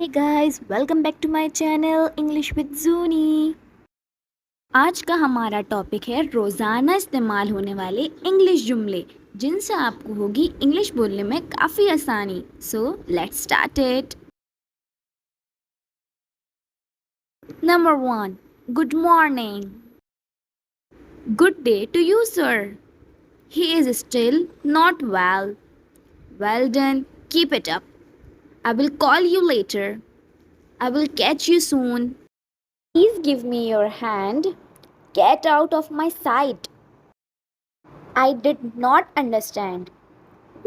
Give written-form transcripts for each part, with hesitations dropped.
Hey guys, welcome back to my channel English with Zuni। आज का हमारा topic है रोज़ाना इस्तेमाल होने वाले इंग्लिश जुमले जिनसे आपको होगी इंग्लिश बोलने में काफ़ी आसानी। So let's start it. Number 1, good morning. Good day to you sir. He is still not well. Well done, keep it up. I will call you later. I will catch you soon. Please give me your hand. Get out of my sight. I did not understand.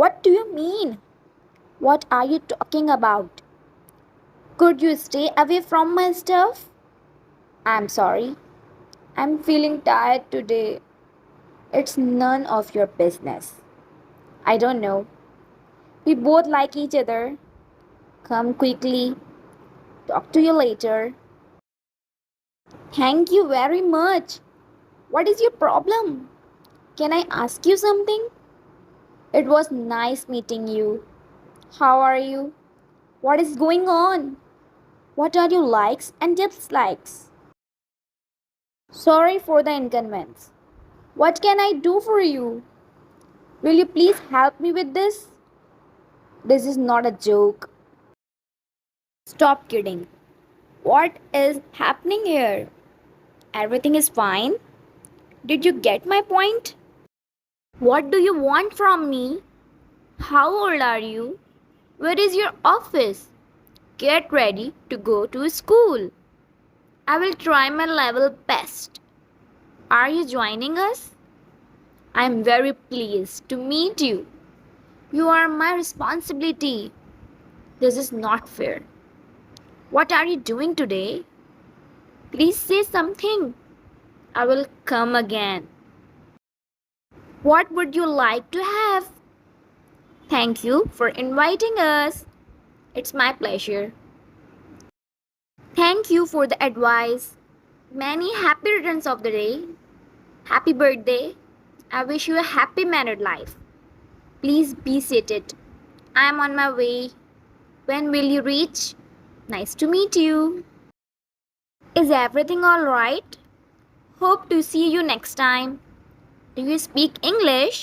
What do you mean? What are you talking about? Could you stay away from my stuff? I'm sorry. I'm feeling tired today. It's none of your business. I don't know. We both like each other. Come quickly. Talk to you later. Thank you very much. What is your problem? Can I ask you something? It was nice meeting you. How are you? What is going on? What are your likes and dislikes? Sorry for the inconvenience. What can I do for you? Will you please help me with this? This is not a joke. Stop kidding. What is happening here? Everything is fine? Did you get my point? What do you want from me? How old are you? Where is your office? Get ready to go to school. I will try my level best. Are you joining us? I am very pleased to meet you. You are my responsibility. This is not fair. What are you doing today? Please say something. I will come again. What would you like to have? Thank you for inviting us. It's my pleasure. Thank you for the advice. Many happy returns of the day. Happy birthday. I wish you a happy married life. Please be seated. I am on my way. When will you reach? Nice to meet you. Is everything alright? Hope to see you next time. Do you speak English?